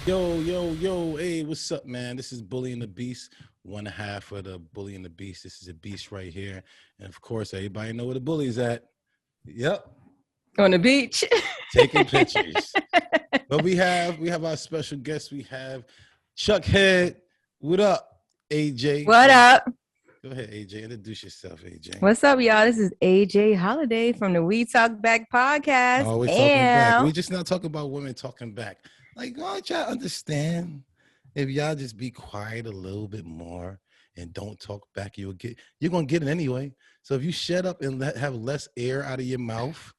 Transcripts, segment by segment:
Yo, hey, what's up, man? This is Bully and the Beast, one half of the Bully and the Beast. This is a beast right here. And of course, everybody know where the bully's at. Yep, On the beach. taking pictures. But we have our special guest. We have Chuck Head. What up, AJ? What up? Go ahead, AJ. Introduce yourself, AJ. What's up, y'all? This is AJ Holiday from the We Talk Back podcast. Always talking back. We just not talking about women talking back. Like, why don't y'all understand? If y'all just be quiet a little bit more and don't talk back, you're gonna get it anyway. So if you shut up and have less air out of your mouth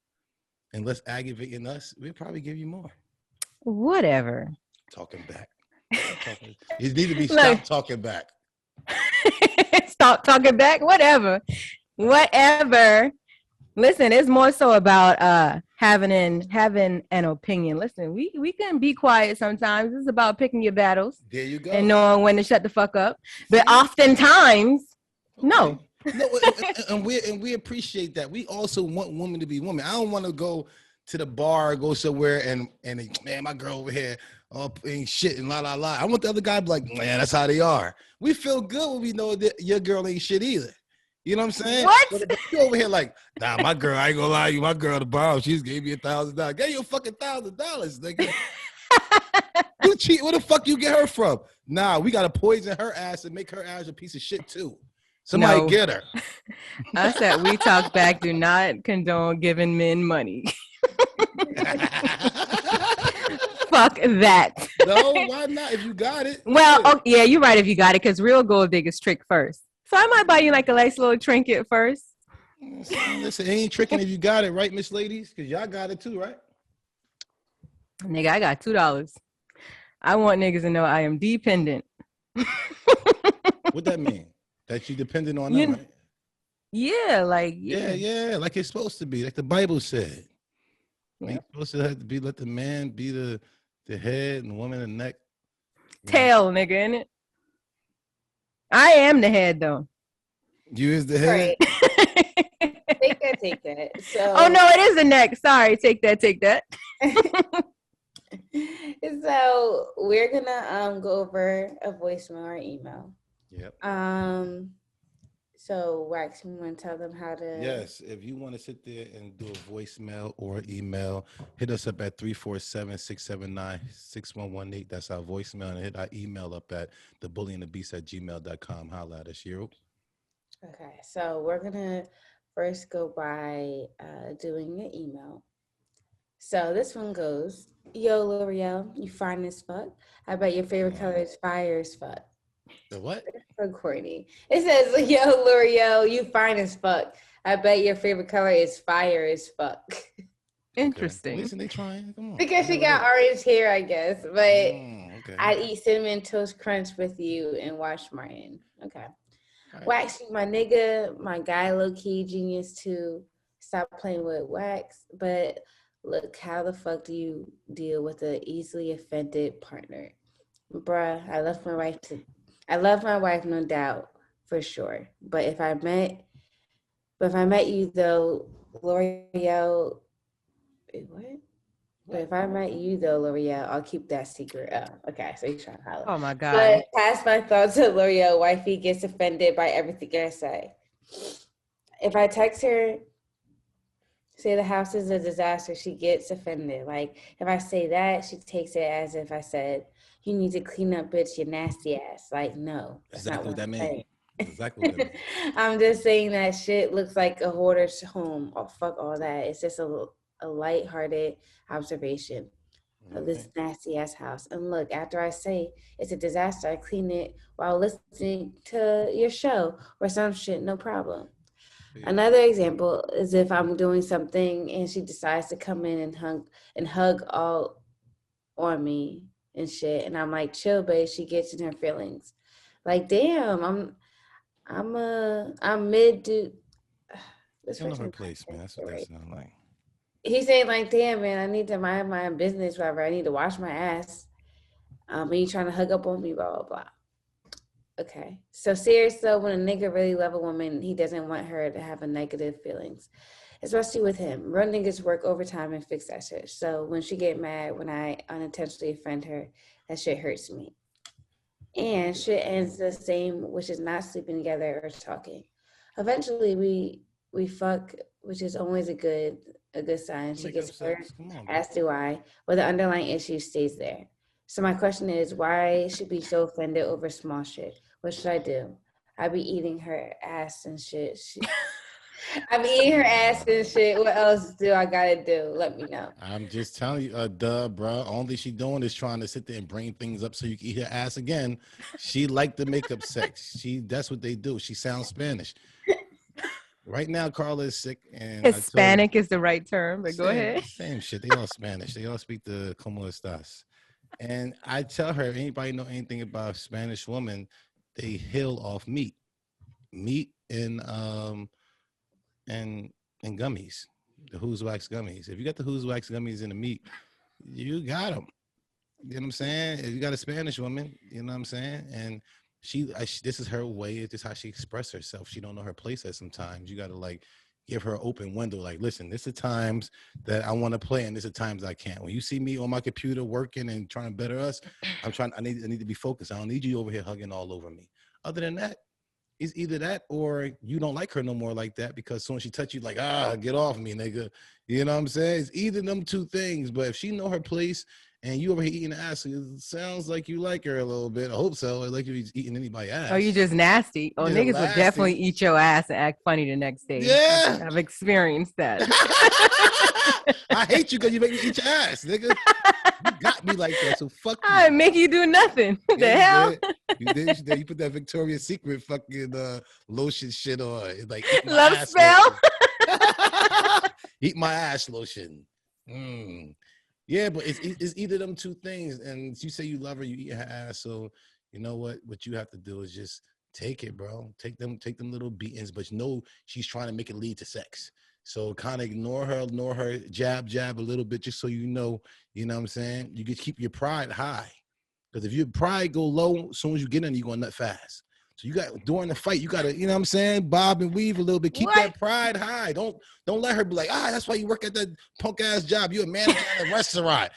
and less aggravating us, we'll probably give you more. Whatever. Talking back. You need to be stop talking back. Stop talking back. Whatever. Listen, it's more so about having an opinion. Listen, we can be quiet sometimes. It's about picking your battles. There you go. And knowing when to shut the fuck up. But oftentimes, no. No, and we appreciate that. We also want women to be women. I don't want to go to the bar, go somewhere, and man, my girl over here ain't shit and la la la. I want the other guy to be like, man, that's how they are. We feel good when we know that your girl ain't shit either. You know what I'm saying? What? But you over here like, nah, my girl, I ain't gonna lie to you. My girl, the bomb, she's gave me $1,000. Gave you a fucking $1,000, nigga. You cheat. Where the fuck you get her from? Nah, we gotta poison her ass and make her ass a piece of shit too. Somebody get her. I said We Talk Back do not condone giving men money. Fuck that. No, why not? If you got it. Well, yeah, you're right if you got it, because real gold diggers trick first. So I might buy you like a nice little trinket first. Listen, it ain't tricking if you got it, right, Miss Ladies? Because y'all got it too, right? Nigga, I got $2. I want niggas to know I am dependent. What that mean? That you dependent on them, right? Yeah, like yeah, like it's supposed to be, like the Bible said. Yeah. You're supposed to have to be let the man be the head and the woman the neck. Tail, nigga, innit? I am the head though. You is the head. Right. Take that. So. Oh no, it is the neck. Sorry, take that. So we're gonna go over a voicemail or email. Yep. So Wax, you want to tell them how to? Yes, if you want to sit there and do a voicemail or email, hit us up at 347-679-6118. That's our voicemail, and hit our email up at thebullyandthebeast@gmail.com. Holla at us, Hero. Okay, so we're gonna first go by doing an email. So this one goes, yo, L'Oreal, you fine as fuck. I bet your favorite color is fire as fuck. The what? So corny. It says, yo, L'Oreal, you fine as fuck. I bet your favorite color is fire as fuck. Interesting. Okay. Listen, they trying. Come on. Because she got orange hair, I guess. But okay. I'd eat Cinnamon Toast Crunch with you and watch Martin. Okay. Right. Wax, my nigga, my guy, low-key genius too. Stop playing with Wax. But look, how the fuck do you deal with an easily offended partner? Bruh, I love my wife, no doubt, for sure. But if I met you though, L'Oreal, wait, what? But if I met you though, L'Oreal, I'll keep that secret up. Okay, so he's trying to holler. Oh my God. But pass my thoughts to L'Oreal. Wifey gets offended by everything I say. If I text her, say the house is a disaster, she gets offended. Like if I say that, she takes it as if I said, you need to clean up, bitch, you nasty ass. Like, no. That's exactly what that means. Exactly what that means. I'm just saying that shit looks like a hoarder's home. Oh, fuck all that. It's just a lighthearted observation of this nasty ass house. And look, after I say it's a disaster, I clean it while listening to your show or some shit, no problem. Yeah. Another example is if I'm doing something and she decides to come in and hug all on me and shit, and I'm like, chill, babe. She gets in her feelings. Like, damn, I'm mid to. It's in her place, man. That's what that sounds like. He's saying like, damn, man, I need to mind my business, whatever. I need to wash my ass. And you trying to hug up on me, blah blah blah. Okay. So serious though, when a nigga really love a woman, he doesn't want her to have a negative feelings. Especially with him. Real niggas work overtime and fix that shit. So when she get mad when I unintentionally offend her, that shit hurts me. And shit ends the same, which is not sleeping together or talking. Eventually we fuck, which is always a good sign. She Make up gets hurt, sex. Come on, bro. as do I, but the underlying issue stays there. So my question is, why should be so offended over small shit? What should I do? I be eating her ass and shit. I be eating her ass and shit. What else do I gotta do? Let me know. I'm just telling you, duh, bro. Only she doing is trying to sit there and bring things up so you can eat her ass again. She like the makeup sex. That's what they do. She sounds Spanish. Right now, Carla is sick, and Hispanic is the right term, but go ahead. Same shit. They all Spanish. They all speak the como estas. And I tell her, anybody know anything about Spanish women? They heal off meat and gummies, the Who's Wax gummies. If you got the Who's Wax gummies in the meat, you got them. You know what I'm saying? If you got a Spanish woman, you know what I'm saying? And this is her way. It's just how she expresses herself. She don't know her place at sometimes. You got to like give her an open window. Like, listen, this is times that I want to play, and this is times I can't. When you see me on my computer working and trying to better us, I need to be focused. I don't need you over here hugging all over me. Other than that, it's either that or you don't like her no more like that, because as soon as she touch you, like, get off me, nigga. You know what I'm saying? It's either them two things. But if she know her place and you over here eating ass, it sounds like you like her a little bit. I hope so. Like you're eating anybody's ass. Oh, you just nasty. Oh, niggas would definitely eat your ass and act funny the next day. Yeah. I've experienced that. I hate you because you make me eat your ass, nigga. You got me like that, so fuck you. I make you do nothing. What the hell? You did. You put that Victoria's Secret fucking lotion shit on. It's like love spell. Eat my ass lotion. Yeah, but it's either them two things. And you say you love her, you eat her ass. So you know what you have to do is just take it, bro. Take them little beatings, but you know she's trying to make it lead to sex. So kind of ignore her, jab a little bit, just so you know what I'm saying? You can keep your pride high. Because if your pride go low, as soon as you get in, you're going to nut fast. So you got, during the fight, you got to, you know what I'm saying, bob and weave a little bit. Keep that pride high. Don't let her be like, that's why you work at that punk ass job. You're a manager at a restaurant.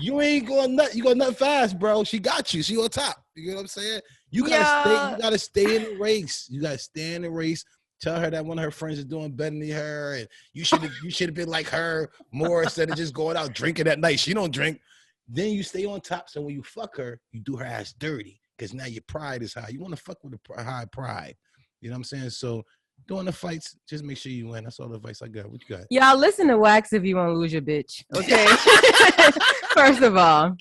You ain't going nut. You going nut fast, bro. She got you. She on top. You know what I'm saying? You gotta stay in the race. You gotta stay in the race. Tell her that one of her friends is doing better than her, and you should have been like her more instead of just going out drinking at night. She don't drink. Then you stay on top. So when you fuck her, you do her ass dirty, because now your pride is high. You want to fuck with a high pride. You know what I'm saying? So during the fights, just make sure you win. That's all the advice I got. What you got? Y'all listen to Wax if you want to lose your bitch. Okay. First of all,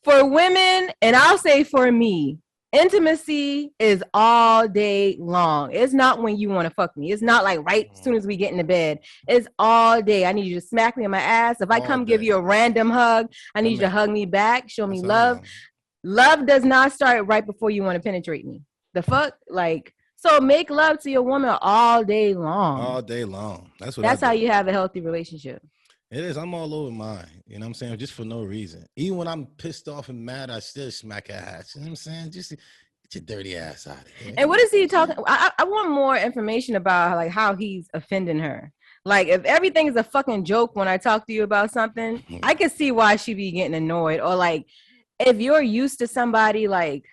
for women, and I'll say for me, intimacy is all day long. It's not when you want to fuck me. It's not like right as soon as we get into bed. It's all day. I need you to smack me in my ass. If I come give you a random hug, I need you to hug me back. Show me love. Love does not start right before you want to penetrate me. The fuck? Like, so make love to your woman all day long. All day long. That's how you have a healthy relationship. It is. I'm all over mine. You know what I'm saying? Just for no reason. Even when I'm pissed off and mad, I still smack her ass. You know what I'm saying? Just get your dirty ass out of here. And what is he talking? I want more information about like how he's offending her. Like if everything is a fucking joke when I talk to you about something, I can see why she be getting annoyed. Or like if you're used to somebody like,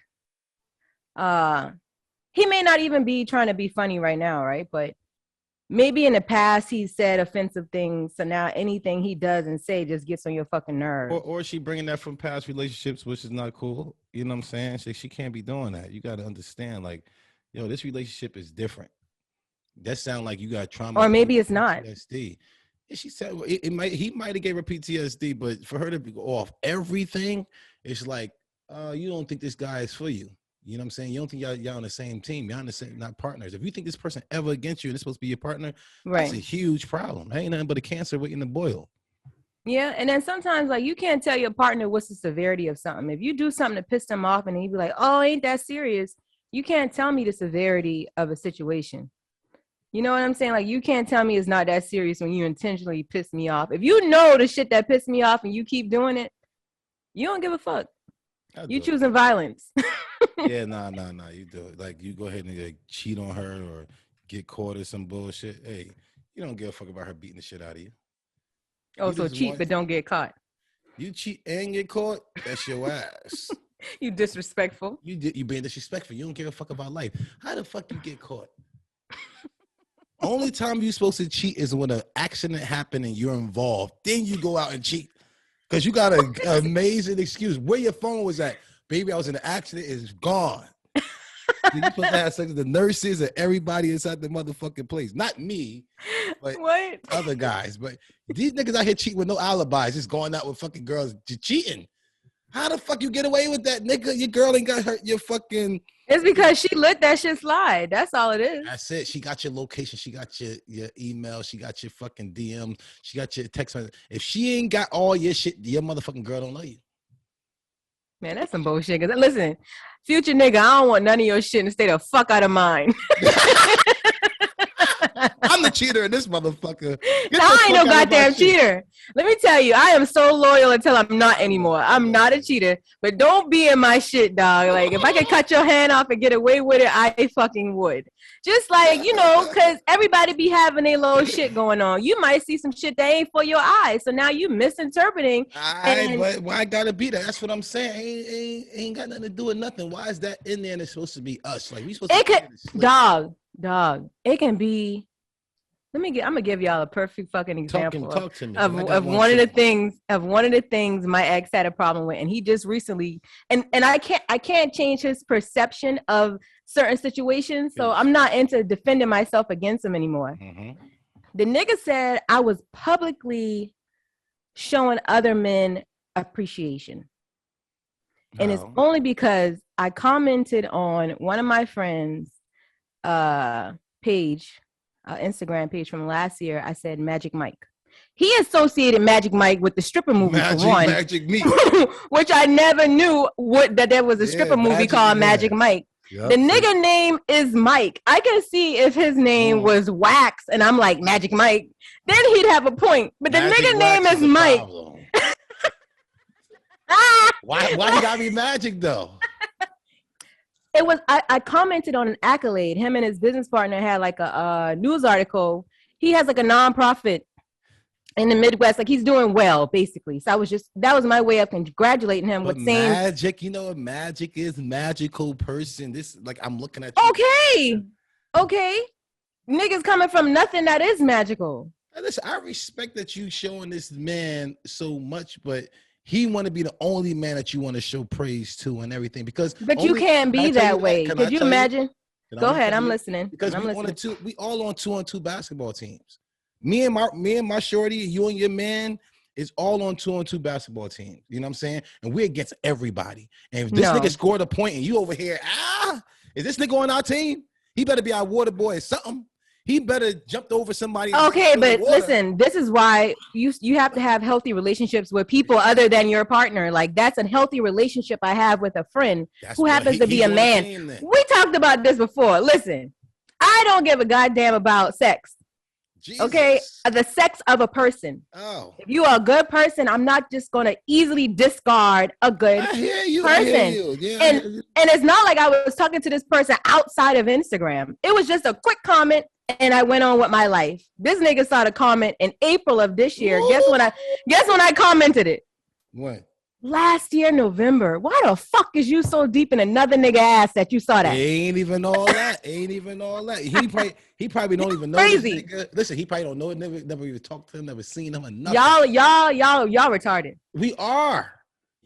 he may not even be trying to be funny right now, right? But maybe in the past he said offensive things, so now anything he does and say just gets on your fucking nerves. Or she bringing that from past relationships, which is not cool. You know what I'm saying? She can't be doing that. You got to understand, like, yo, this relationship is different. That sound like you got trauma. Or maybe it's not. PTSD. She said he might have gave her PTSD, but for her to go off everything, it's like, you don't think this guy is for you. You know what I'm saying? You don't think y'all on the same team. Y'all on the same, not partners. If you think this person ever against you and it's supposed to be your partner, right, that's a huge problem. Ain't nothing but a cancer waiting to boil. Yeah, and then sometimes like you can't tell your partner what's the severity of something. If you do something to piss them off and he be like, "Oh, ain't that serious?" You can't tell me the severity of a situation. You know what I'm saying? Like you can't tell me it's not that serious when you intentionally piss me off. If you know the shit that pissed me off and you keep doing it, you don't give a fuck. You choosing violence. Yeah, nah. You do it. Like you go ahead and like, cheat on her or get caught or some bullshit. Hey, you don't give a fuck about her beating the shit out of you. Oh, You so just cheat want but don't get caught. you cheat and get caught. That's your ass. You disrespectful. You being disrespectful. You don't give a fuck about life. How the fuck you get caught? Only time you're supposed to cheat is when an accident happened and you're involved. Then you go out and cheat because you got an amazing excuse. Where your phone was at, baby? I was in an accident. It's gone. You're supposed to have sex with the nurses and everybody inside the motherfucking place. Not me, but What? other guys. But these niggas out here cheating with no alibis, just going out with fucking girls, just cheating. How the fuck you get away with that, nigga? Your girl ain't got hurt. Your fucking. It's because she let that shit slide. That's all it is. That's it. She got your location. She got your email. She got your fucking DM. She got your text message. If she ain't got all your shit, your motherfucking girl don't know you. Man, that's some bullshit. Cause listen, future nigga, I don't want none of your shit and stay the fuck out of mine. I'm the cheater in this motherfucker. I ain't no goddamn cheater. Let me tell you, I am so loyal until I'm not anymore. I'm not a cheater, but don't be in my shit, dog. Like, if I could cut your hand off and get away with it, I fucking would. Just like, because everybody be having a little shit going on. You might see some shit that ain't for your eyes. So now you misinterpreting. But why gotta be that? That's what I'm saying. Ain't got nothing to do with nothing. Why is that in there and it's supposed to be us? Like, we supposed to dog. It can be. I'm gonna give y'all a perfect fucking example talk to me. of one of the things my ex had a problem with, and he just recently and I can't change his perception of certain situations, so I'm not into defending myself against him anymore. Mm-hmm. The nigga said I was publicly showing other men appreciation, and it's only because I commented on one of my friends' page. Instagram page from last year. I said Magic Mike. He associated Magic Mike with the stripper movie for one, Magic Mike, which I never knew that there was a stripper movie called Magic Mike. Yep. The nigga name is Mike. I can see if his name was Wax and I'm like Magic Mike, then he'd have a point. But the nigga name is Mike. Why he gotta be Magic though? It was I commented on an accolade. Him and his business partner had like a news article. He has like a nonprofit in the Midwest. Like he's doing well, basically. So that was my way of congratulating him with saying Magic. You know what Magic is? Magical person. This like I'm looking at you. Okay. Niggas coming from nothing that is magical. Listen, I respect that you showing this man so much, but he want to be the only man that you want to show praise to and everything but you can't be that way. Could you imagine? Go ahead, I'm listening. Because we all on 2-on-2 basketball teams. Me and my shorty, you and your man is all on 2-on-2 basketball teams. You know what I'm saying? And we're against everybody. And if this nigga scored a point and you over here, is this nigga on our team? He better be our water boy or something. He better jumped over somebody. Okay, but listen, this is why you have to have healthy relationships with people other than your partner. Like that's a healthy relationship I have with a friend who happens to be a man. We talked about this before. Listen, I don't give a goddamn about sex. Jesus. Okay, the sex of a person. Oh, if you are a good person, I'm not just gonna easily discard a good person. I hear you. Yeah, and it's not like I was talking to this person outside of Instagram. It was just a quick comment, and I went on with my life. This nigga saw the comment in April of this year. Ooh. Guess when I commented it? What? Last year, November. Why the fuck is you so deep in another nigga ass that you saw that? Ain't even all that. He probably don't even know. Crazy. This nigga. Listen, he probably don't know it. Never even talked to him. Never seen him or nothing. Y'all retarded. We are.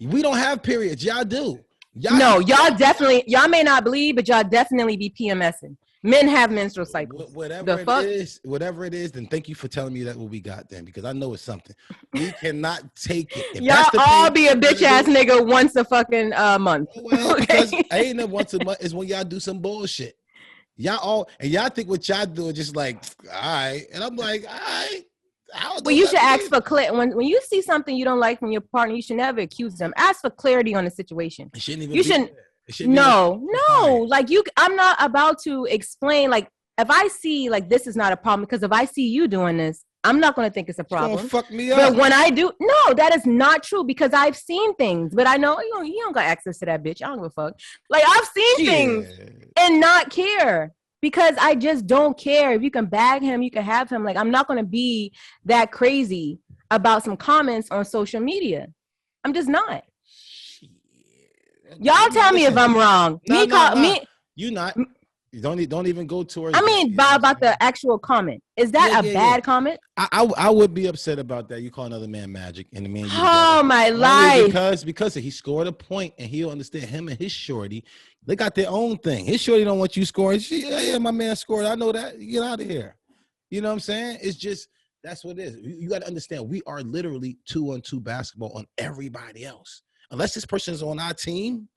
We don't have periods. Y'all do. Y'all definitely. Y'all may not believe, but y'all definitely be PMSing. Men have menstrual cycles. Whatever it is, then thank you for telling me that what we got then, because I know it's something. We cannot take it. If y'all all be a bitch ass nigga once a fucking month. Well, because I ain't never once a month is when y'all do some bullshit. Y'all think what y'all do is just like, all right. And I'm like, all right. Well, you should ask for clarity. When you see something you don't like from your partner, you should never accuse them. Ask for clarity on the situation. It shouldn't even you shouldn't. No. Like I'm not about to explain. Like if I see like this is not a problem, because if I see you doing this, I'm not going to think it's a It's gonna problem. fuck me But up. when I do, no, that is not true because I've seen things. But I know you don't got access to that bitch. I don't give a fuck. Like I've seen things and not care because I just don't care. If you can bag him, you can have him. Like I'm not going to be that crazy about some comments on social media. I'm just not. Y'all tell me if I'm wrong. Nah. You not. You don't even go towards. I mean, about the actual comment. Is that a bad comment? I would be upset about that. You call another man magic, and the man. Oh my life! Because he scored a point, and he'll understand him and his shorty. They got their own thing. His shorty don't want you scoring. Yeah, my man scored. I know that. Get out of here. You know what I'm saying? It's just that's what it is. You got to understand. We are literally 2-on-2 basketball on everybody else. Unless this person is on our team.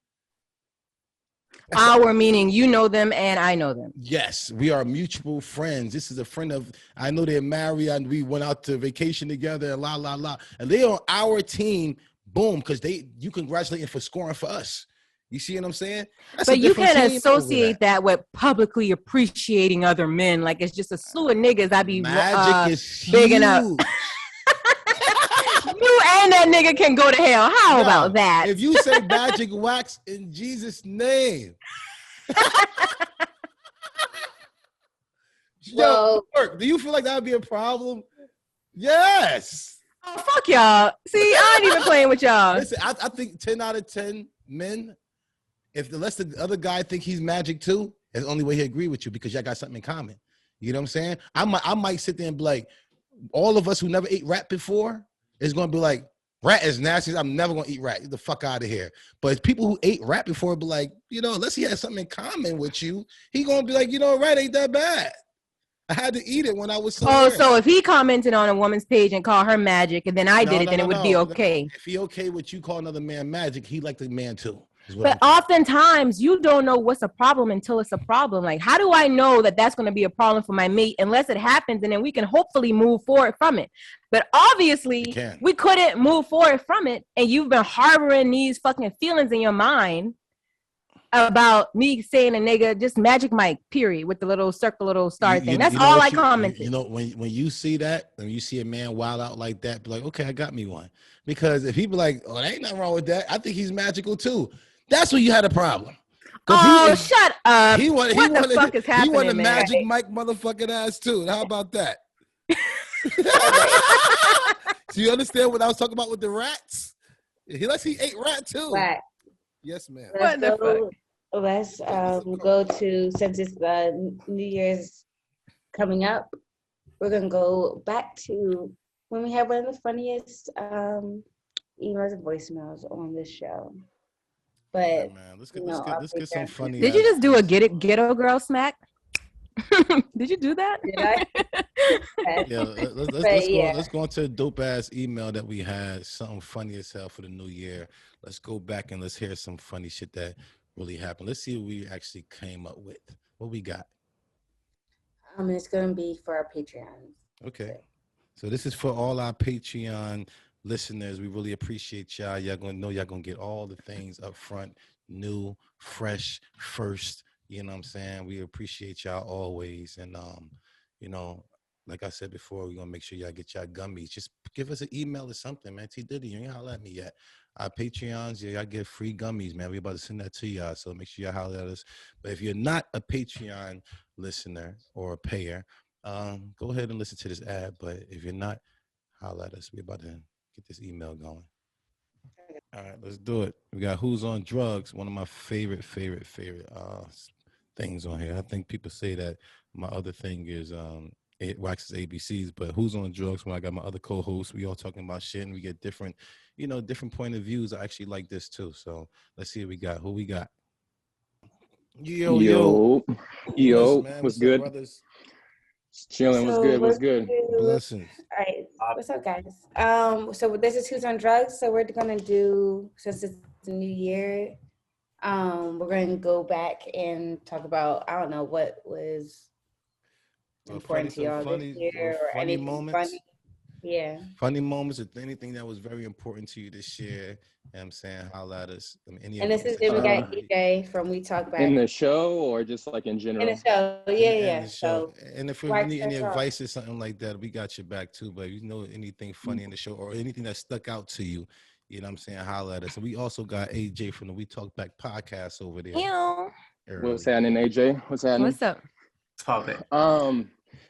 Our meaning you know them and I know them. Yes, we are mutual friends. This is a friend of, I know they're married and we went out to vacation together and la. And they're on our team, boom, because you congratulate them for scoring for us. You see what I'm saying? But you can't associate that with publicly appreciating other men. Like it's just a slew of niggas I be Magic is bigging up. You and that nigga can go to hell. How about that? If you say magic wax in Jesus' name. Yo, do you feel like that would be a problem? Yes. Oh, fuck y'all. See, I ain't even playing with y'all. Listen, I think 10 out of 10 men, unless the other guy think he's magic too, it's the only way he agree with you because y'all got something in common. You know what I'm saying? I might sit there and be like, all of us who never ate rat before, it's going to be like, rat is nasty. I'm never going to eat rat. Get the fuck out of here. But people who ate rat before be like, unless he has something in common with you, he going to be like, rat ain't that bad. I had to eat it when I was somewhere. So if he commented on a woman's page and called her magic and then I did it, then it would be okay. If he okay with you call another man magic, he like the man too. But oftentimes you don't know what's a problem until it's a problem. Like, how do I know that that's going to be a problem for my mate unless it happens and then we can hopefully move forward from it? But obviously we couldn't move forward from it. And you've been harboring these fucking feelings in your mind about me saying a nigga, just Magic Mike, period, with the little circle, little star thing. That's all I commented. When you see that, when you see a man wild out like that, be like, okay, I got me one. Because if he be like, oh, there ain't nothing wrong with that. I think he's magical too. That's when you had a problem. Oh, shut up. What the fuck is happening, He wanted Magic Mike motherfucking ass too. How about that? So you understand what I was talking about with the rats? He ate rat too. Rat. Yes, ma'am. Let's go to, since it's New Year's coming up, we're going to go back to when we had one of the funniest emails and voicemails on this show. But man, let's get some funny. Did you just do a ghetto girl smack? Did you do that? Did I? Yeah, let's go into a dope ass email that we had. Something funny as hell for the new year. Let's go back and let's hear some funny shit that really happened. Let's see what we actually came up with. What we got? It's gonna be for our Patreon. Okay. So this is for all our Patreon listeners. We really appreciate y'all. Y'all gonna get all the things up front, new, fresh, first. You know what I'm saying? We appreciate y'all always. And like I said before, we're gonna make sure y'all get y'all gummies. Just give us an email or something, man. T Diddy, you ain't holler at me yet. Our Patreons, y'all get free gummies, man. We about to send that to y'all. So make sure y'all holler at us. But if you're not a Patreon listener or a payer, go ahead and listen to this ad. But if you're not, holler at us. We're about to get this email going. All right, let's do it. We got Who's on Drugs, one of my favorite things on here. I think people say that my other thing is it waxes ABCs, but Who's on Drugs, when I got my other co-hosts, we all talking about shit and we get different point of views. I actually like this too. So let's see what we got. Who we got? Yo, what's good? Brothers? Chilling. What's good? Blessings. All right, what's up, guys? So this is Who's on Drugs. So we're gonna do, since it's the new year, we're gonna go back and talk about, I don't know what was important to y'all this year or anything funny. Yeah. Funny moments or anything that was very important to you to share. You know what I'm saying, holla at us. Any And this advice is that then we you got need. EJ from We Talk In Back the show or just like in in the general? show. Yeah, And yeah. the show. So And if you like need any starts off. advice or something like that, we got your back too. But if you know anything funny in the show or anything that stuck out to you, you know what I'm saying, holla at us. And we also got AJ from the We Talk Back podcast over there. Ew. What's Early. happening, AJ? What's happening? What's up? Pop it.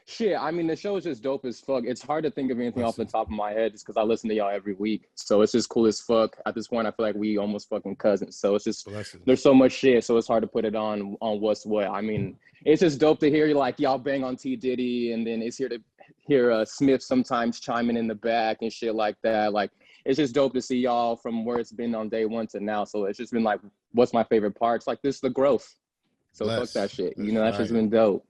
Shit, I mean, the show is just dope as fuck. It's hard to think of anything off the Listen. top of my head just because I listen to y'all every week. So it's just cool as fuck. At this point, I feel like we almost fucking cousins. So it's just, Blessings. there's so much shit, so it's hard to put it on what's what. I mean, it's just dope to hear like y'all bang on T Diddy, and then it's here to hear Smith sometimes chiming in the back and shit like that. Like, it's just dope to see y'all from where it's been on day one to now. So it's just been like, what's my favorite parts? Like, this is the growth. So Bless. fuck that shit. That's You know, that's just fire. been dope.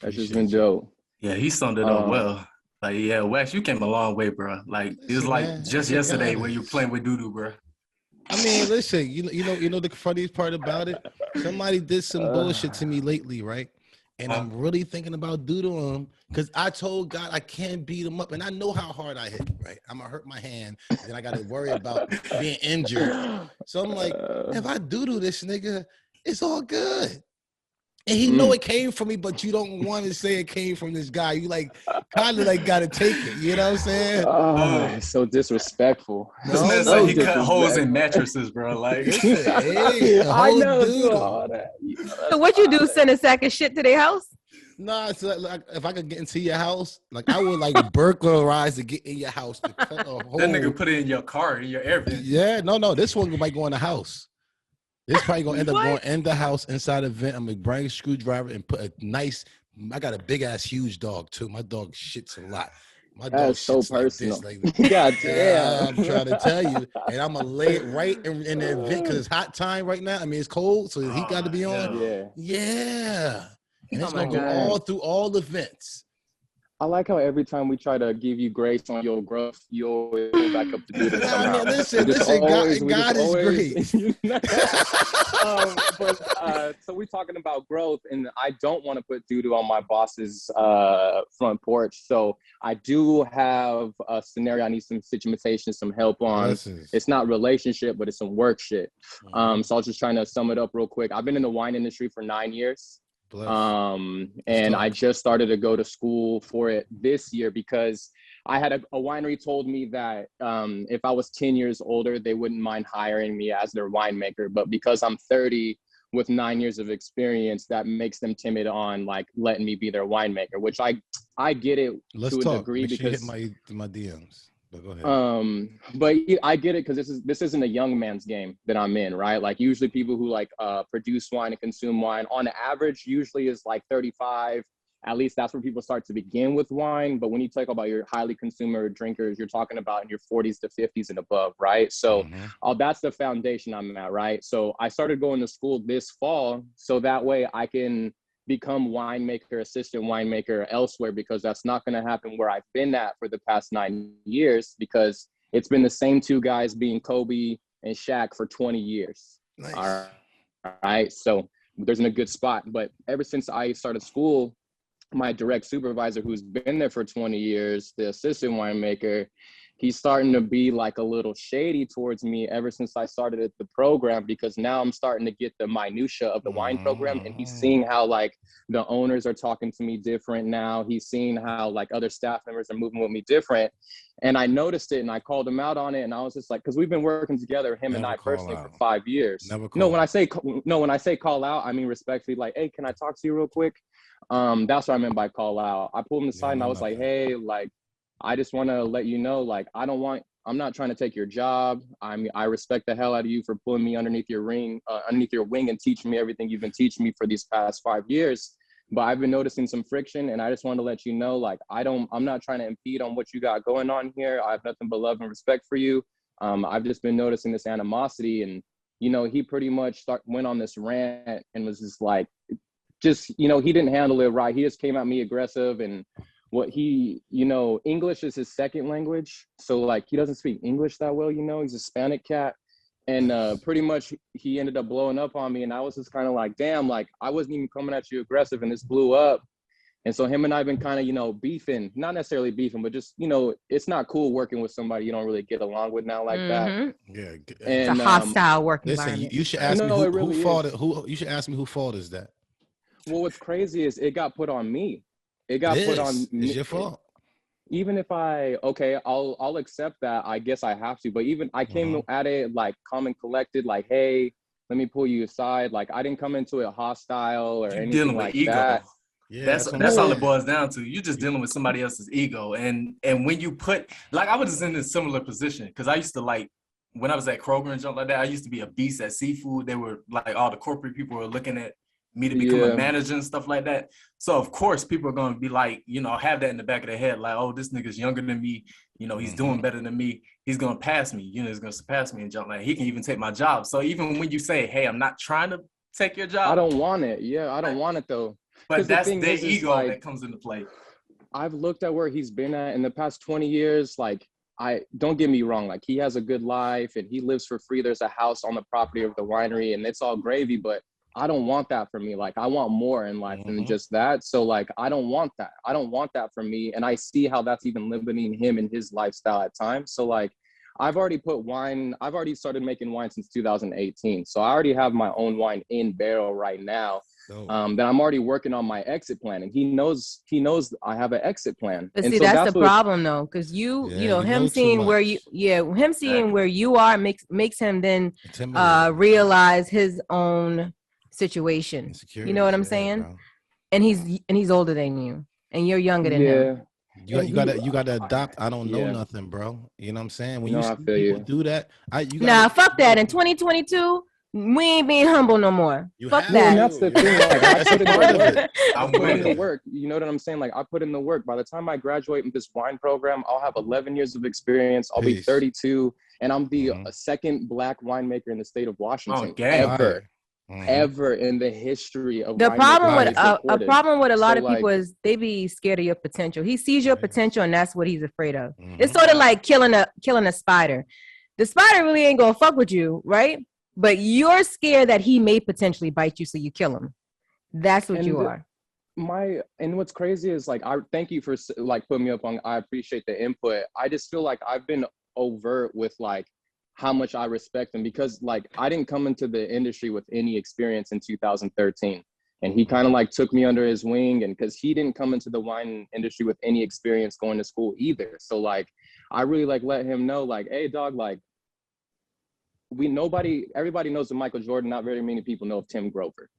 That's just been Appreciate you. dope. Yeah, he summed it up well. Like, yeah, Wax, you came a long way, bro. Like, it was Listen, like man, just that's what yesterday God when you is. playing with Doodoo, bro. I mean, listen, you know the funniest part about it? Somebody did some bullshit to me lately, right? And I'm really thinking about doodling him because I told God I can't beat him up. And I know how hard I hit, right? I'm going to hurt my hand. Then I got to worry about being injured. So I'm like, if I doodle this nigga, it's all good. And he know it came from me, but you don't want to say it came from this guy. You like kind of like got to take it. You know what I'm saying? Oh, it's so disrespectful. This man So said he cut holes in disrespectful. mattresses, bro. Like, Listen, hey, a I whole know doodle. all that. You know, So what you do? Send a sack of shit to their house? Nah, it's like if I could get into your house, like I would like burglarize to get in your house to cut a hole. that nigga put it in your car, in your air vent. Yeah, no. This one might go in the house. This probably gonna end up What? going in the house inside the vent. I'm gonna bring a screwdriver and put a nice. I got a big ass huge dog too. My dog shits a lot. My dog That's so shits like personal. this, like this. God Yeah, damn. I'm trying to tell you, and I'm gonna lay it right in the vent because it's hot time right now. I mean, it's cold, so he got to be on. Yeah. Yeah, and it's Oh my gonna go God. all through all the vents. I like how every time we try to give you grace on your growth, you always go back up to do this Nah, somehow. man, listen, We just God is always- great. So we're talking about growth, and I don't want to put doo-doo on my boss's front porch. So I do have a scenario I need some situations, some help on. Blessings. It's not relationship, but it's some work shit. So I was just trying to sum it up real quick. I've been in the wine industry for 9 years. Bless. And I just started to go to school for it this year because I had a winery told me that if I was 10 years older, they wouldn't mind hiring me as their winemaker. But because I'm 30 with 9 years of experience, that makes them timid on like letting me be their winemaker, which I get it Let's to a talk. degree Make sure you because hit my DMs. But go ahead. but I get it because this isn't a young man's game that I'm in, right? Like usually people who like produce wine and consume wine on average usually is like 35. At least that's where people start to begin with wine. But when you talk about your highly consumer drinkers, you're talking about in your 40s to 50s and above, right? So that's the foundation I'm at, right? So I started going to school this fall so that way I can become winemaker, assistant winemaker elsewhere, because that's not going to happen where I've been at for the past 9 years, because it's been the same two guys being Kobe and Shaq for 20 years. Nice. All right. So there's in a good spot. But ever since I started school, my direct supervisor, who's been there for 20 years, the assistant winemaker, he's starting to be like a little shady towards me ever since I started at the program, because now I'm starting to get the minutia of the wine program, and he's seeing how like the owners are talking to me different now. He's seeing how like other staff members are moving with me different. And I noticed it and I called him out on it. And I was just like, because we've been working together, him and I personally, for 5 years. When I say call out, I mean respectfully, like, hey, can I talk to you real quick? That's what I meant by call out. I pulled him aside and I was like, hey, like, I just want to let you know, like, I'm not trying to take your job. I respect the hell out of you for pulling me underneath your wing and teaching me everything you've been teaching me for these past 5 years. But I've been noticing some friction, and I just want to let you know, like, I'm not trying to impede on what you got going on here. I have nothing but love and respect for you. I've just been noticing this animosity, and, you know, he pretty much went on this rant and was just like, he didn't handle it right. He just came at me aggressive, and English is his second language. So like, he doesn't speak English that well, he's a Hispanic cat. And pretty much he ended up blowing up on me. And I was just kind of like, damn, like I wasn't even coming at you aggressive and this blew up. And so him and I've been kind of, you know, beefing, not necessarily beefing, but just, you know, it's not cool working with somebody you don't really get along with now like that. Yeah. It's a And hostile work listen, environment. you should ask me no, it who really fault is. it. Who you should ask me who fault is that? Well, what's crazy is it got put on me. It It got put on is. It's me. your fault. Even if I'll accept that. I guess I have to. But even I came at it like calm and collected, like, hey, let me pull you aside. Like I didn't come into it hostile or You anything dealing with like ego. that. Yeah, That's all it boils down to. You're just dealing with somebody else's ego. And when you put, like, I was just in a similar position because I used to, like, when I was at Kroger and junk like that, I used to be a beast at seafood. They were like, all the corporate people were looking at me to become a manager and stuff like that. So of course people are going to be like, you know, have that in the back of their head, like, oh, this nigga's younger than me, you know, he's doing better than me, he's going to pass me, you know, he's going to surpass me and jump, like he can even take my job. So even when you say, hey, I'm not trying to take your job, I don't want it. Yeah, I don't want it though. but that's the their ego like, that comes into play. I've looked at where he's been at in the past 20 years. Like, I don't get me wrong, like he has a good life and he lives for free. There's a house on the property of the winery and it's all gravy, but I don't want that for me. Like I want more in life than just that. So like, I don't want that. I don't want that for me. And I see how that's even limiting him in his lifestyle at times. So like, I've already started making wine since 2018. So I already have my own wine in barrel right now. That I'm already working on my exit plan, and he knows I have an exit plan. But and see, so that's the problem though, because you know, him seeing where him seeing where you are makes him then realize his own situation. You know what I'm saying? Bro. And he's older than you, and you're younger than him. You gotta adopt. I don't know nothing, bro. You know what I'm saying? When you see people do that, fuck that. In 2022, we ain't being humble no more. Fuck that. And that's the thing. Like, I put in the work. You know what I'm saying? Like I put in the work. By the time I graduate with this wine program, I'll have 11 years of experience. I'll be 32, and I'm the second Black winemaker in the state of Washington ever in the history of the problem with a problem with a lot of people is they be scared of your potential. He sees your potential and that's what he's afraid of. It's sort of like killing a spider. The spider really ain't gonna fuck with you, right? But you're scared that he may potentially bite you, so you kill him. That's what you are. And what's crazy is like, I thank you for like putting me up on. I appreciate the input. I just feel like I've been overt with like how much I respect him, because like I didn't come into the industry with any experience in 2013, and he kind of like took me under his wing, and because he didn't come into the wine industry with any experience going to school either. So like I really like let him know like, hey dog, like everybody knows of Michael Jordan, not very many people know of Tim Grover,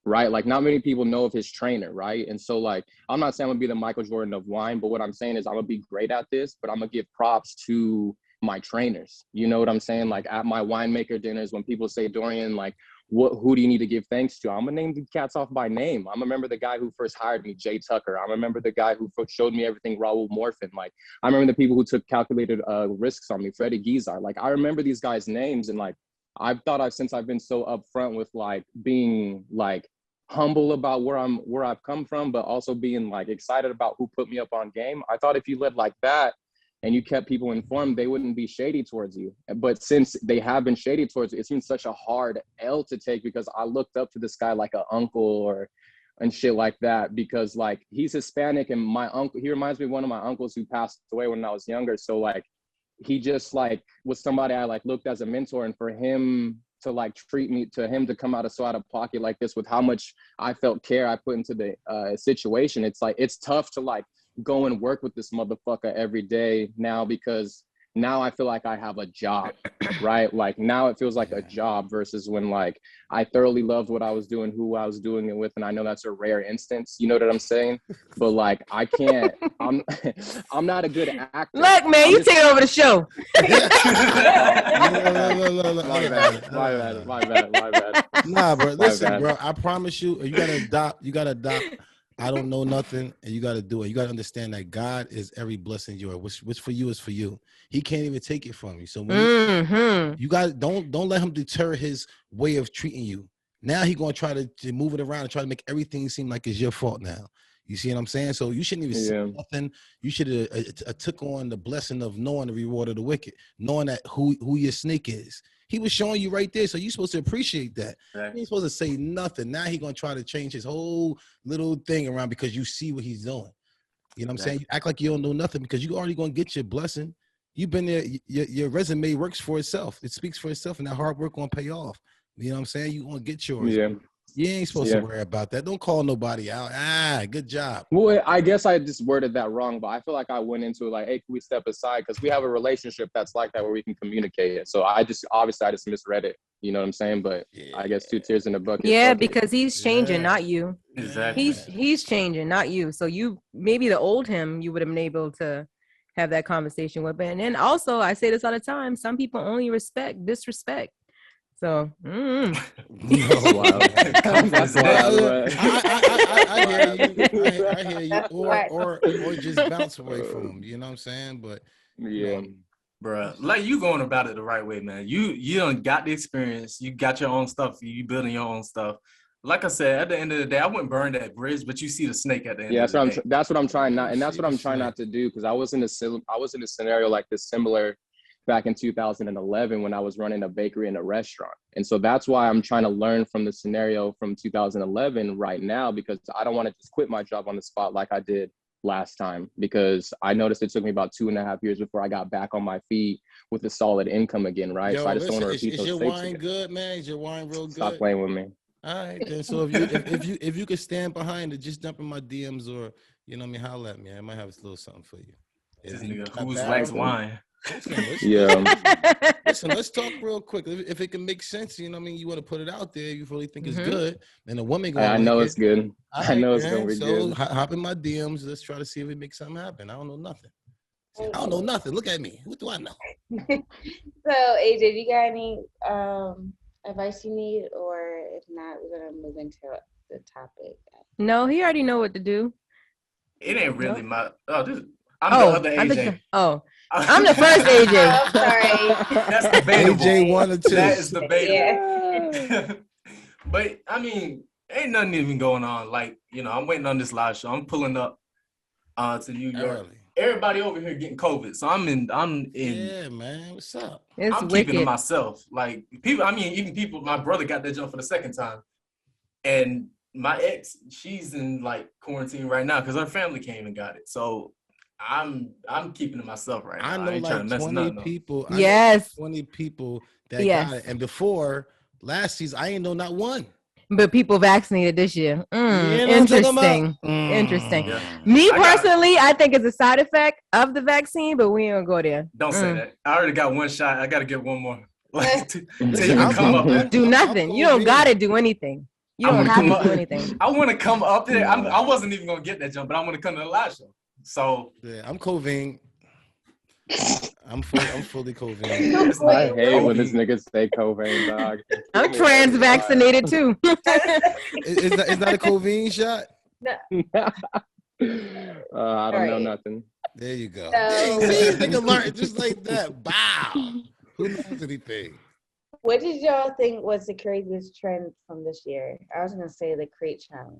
right? Like not many people know of his trainer, right? And so like, I'm not saying I'm gonna be the Michael Jordan of wine, but what I'm saying is I'm gonna be great at this, but I'm gonna give props to my trainers. You know what I'm saying? Like at my winemaker dinners, when people say, Dorian, like, who do you need to give thanks to? I'm gonna name the cats off by name. I'm remember the guy who first hired me, Jay Tucker. I remember the guy who showed me everything, Raul Morfin. Like I remember the people who took calculated risks on me, Freddie Guizar. Like I remember these guys' names, and like since I've been so upfront with like being like humble about where I've come from, but also being like excited about who put me up on game. I thought if you led like that and you kept people informed, they wouldn't be shady towards you. But since they have been shady towards you, it's been such a hard L to take, because I looked up to this guy like an uncle and shit like that, because like he's Hispanic, and my uncle, he reminds me of one of my uncles who passed away when I was younger. So like he just like was somebody I like looked as a mentor, and for him to like treat me, to him to come out of pocket like this with how much I felt care I put into the situation, it's like it's tough to like go and work with this motherfucker every day now, because now I feel like I have a job, right? Like now it feels like a job versus when like I thoroughly loved what I was doing, who I was doing it with. And I know that's a rare instance, you know what I'm saying? But like, I can't, I'm not a good actor. Look, man, you taking over the show. My bad. Nah, bro, listen, bro, I promise you, you gotta adopt. I don't know nothing, and you got to do it. You got to understand that God is every blessing you are, which for you is for you. He can't even take it from you. So when you got don't let him deter his way of treating you. Now he gonna try to move it around and try to make everything seem like it's your fault now. You see what I'm saying? So you shouldn't even say nothing. You should have took on the blessing of knowing the reward of the wicked, knowing that who your snake is. He was showing you right there. So you're supposed to appreciate that. Right. He ain't supposed to say nothing. Now he's gonna try to change his whole little thing around because you see what he's doing. You know what I'm saying? You act like you don't know nothing because you already gonna get your blessing. You've been there, your resume works for itself. It speaks for itself, and that hard work gonna pay off. You know what I'm saying? You gonna get yours. Yeah. You ain't supposed to worry about that. Don't call nobody out. Good job. Well, I guess I just worded that wrong, but I feel like I went into it like, hey, can we step aside? Because we have a relationship that's like that where we can communicate it. So I just misread it. You know what I'm saying? But I guess 2 tears in the bucket. Yeah, because he's changing, not you. Exactly. He's changing, not you. So you, maybe the old him, you would have been able to have that conversation with. And then also, I say this all the time, some people only respect disrespect. So, Wow. That's wild. I hear you. Or just bounce away from them. You know what I'm saying? But bro, like you going about it the right way, man. You done got the experience. You got your own stuff. You building your own stuff. Like I said, at the end of the day, I wouldn't burn that bridge, but you see the snake at the end. Of the day. That's what I'm trying not, and that's what I'm trying not to do, because I was in a scenario like this similar back in 2011 when I was running a bakery and a restaurant. And so that's why I'm trying to learn from the scenario from 2011 right now, because I don't want to just quit my job on the spot like I did last time, because I noticed it took me about 2.5 years before I got back on my feet with a solid income again, right? Yo, so I just don't want to repeat is those your mistakes wine again. good, man? Is your wine real good? Stop playing with me. All right, then. So if you could stand behind it, just dump in my DMs or holler at me. I might have a little something for you. This nigga, who's wax wine? Listen, let's talk real quick. If it can make sense, you want to put it out there. You really think it's good, and a woman gonna I know it's good. I know it's gonna be good. So hop in my DMs. Let's try to see if we make something happen. I don't know nothing. Look at me. What do I know? So AJ, you got any advice you need, or if not, we're gonna move into the topic. No, he already know what to do. It ain't really my. I'm the other AJ. I'm the first AJ. I'm sorry. That's debatable. AJ 1 or 2. That is debatable. Yeah. But I mean, ain't nothing even going on. Like, I'm waiting on this live show. I'm pulling up to New York. Early. Everybody over here getting COVID, so I'm in. Yeah, man. What's up? I'm keeping to myself. Like people. I mean, even people. My brother got that jump for the second time, and my ex, she's in like quarantine right now because her family came and got it. So I'm keeping to myself right now. I know like 20 people. Yes, 20 people that got it, and before last season, I ain't know not one. But people vaccinated this year. Interesting. Interesting. Yeah. Me personally, I think it's a side effect of the vaccine, but we ain't gonna go there. Don't say that. I already got one shot. I got to get one more. Like, till you can come up. Do nothing. You don't gotta do anything. You don't have to do anything. I want to come up there. I wasn't even gonna get that jump, but I want to come to the live show. So yeah, I'm COVID. I'm fully COVID. I hate when this nigga say COVID, dog. I'm trans vaccinated too. Is that a COVID shot? No. I don't know nothing. There you go. So, Nigga learned just like that. Wow. Who knows anything? what did y'all think was the craziest trend from this year? I was gonna say the crate challenge.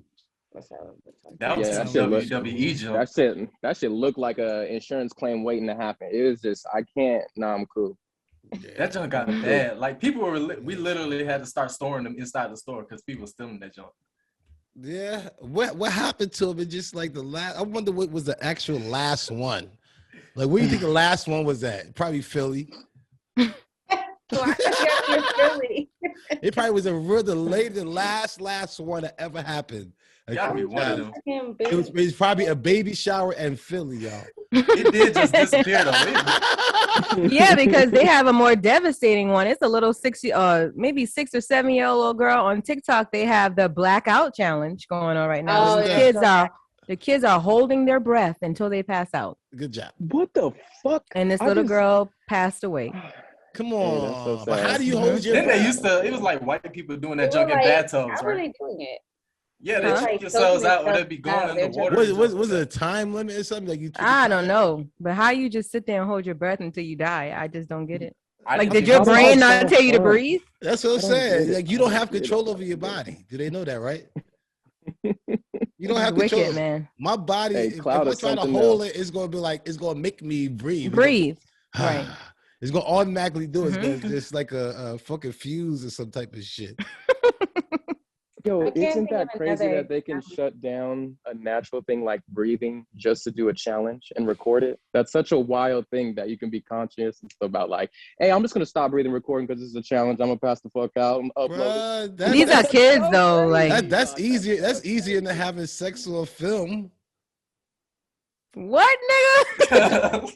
That was WWE jump. That shit looked like a insurance claim waiting to happen. It was just, I can't. Nah, I'm cool. Yeah. That junk got bad. Like people we literally had to start storing them inside the store because people were stealing that junk. Yeah, what happened to him? It just like the last. I wonder what was the actual last one. Like, where do you think the last one was at? Probably Philly. It probably was the last one that ever happened. Gotta be one of them. It was probably a baby shower and Philly, y'all. It did just disappear though. Yeah, because they have a more devastating one. It's a little maybe 6 or 7 year old little girl on TikTok. They have the blackout challenge going on right now. The kids are holding their breath until they pass out. Good job. What the fuck? And this little girl passed away. Come on. Hey, so but how do you hold your breath? Then it was like white people doing that junk in bathtubs, how right? are they doing it? Yeah, they check yourselves out or they'd be going in the water. Was it a time limit or something? Like I don't know. But how you just sit there and hold your breath until you die? I just don't get it. Like, did your brain not tell you to breathe? That's what I'm saying. Like, you don't have control over your body. Do they know that, right? You don't have control. Wicked, man. My body, if I try to hold it, it's gonna be like, it's gonna make me breathe. Breathe. Right. It's gonna automatically do it. It's Mhm. gonna just like a fucking fuse or some type of shit. Yo, I can't isn't think that of crazy another that they can shut down a natural thing like breathing just to do a challenge and record it? That's such a wild thing that you can be conscious about. Like, hey, I'm just gonna stop breathing recording because this is a challenge. I'm gonna pass the fuck out and upload it. Bruh, These are that's, kids though. Like that's easier. That's so easier than crazy. having sex on film. what, nigga?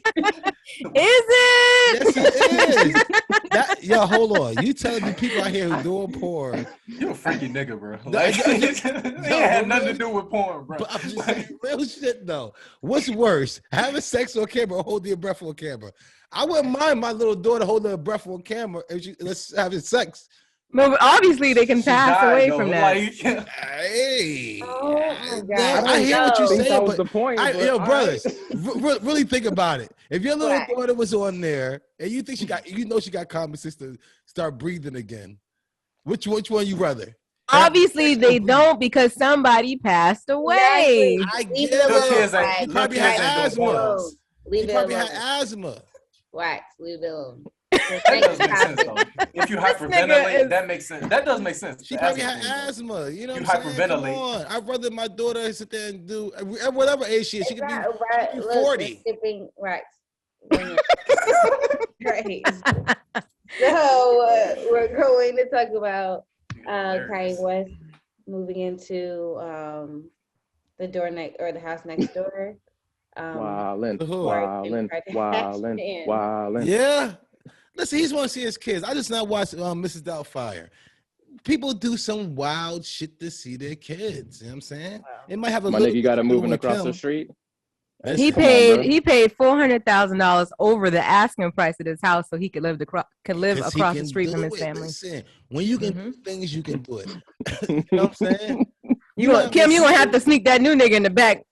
Is Yes, it? it is. Yo, hold on. You telling me people out here who doing porn? You a freaky nigga, bro. No, Like, yo, it had nothing to real- do with porn, bro. But I'm just saying real shit though. What's worse, having sex on camera or holding your breath on camera? I wouldn't mind my little daughter holding her breath on camera if let's having sex. No, obviously they can She pass died, away though. from that. Like, Hey, Oh my God. I hear what you're No. I think saying, that was but the point. but yo, all brothers, right. really think about it. If your little Right. daughter was on there and you think she got common sense to start breathing again, which one you rather? Obviously they don't because somebody passed away. Exactly. I Leave get it little alone. kids ain't, Wax. She little probably kids had ain't doing asthma. pornos. Leave She it probably alone. had asthma. Wax. Leave it alone. That does make sense, though. If you This nigga hyperventilate, is- that makes sense. That does make sense. She The probably asthma had thing, though. asthma. You know You what I'm saying? Come hyperventilate. on. I'd rather my daughter sit there and do at whatever age she is. She could be, Right. she could be Look, 40. we're skipping Wax. Right. So we're going to talk about Kanye West moving into the door next or the house next door. Wildin', Who? wildin', wildin', Kardashian. wildin'. Yeah. Listen, he's want to see his kids. I just not watched Mrs. Doubtfire. People do some wild shit to see their kids. You know what I'm saying? It might have a My little nigga got him to do moving with across the Kim. street. He Come on, bro. paid $400,000 over the asking price of his house so he could live 'Cause he across the can street do from his it. family. Listen, when you can Mhm. do things, you can do it. You know what I'm saying? Kim, you gonna have to sneak that new nigga in the back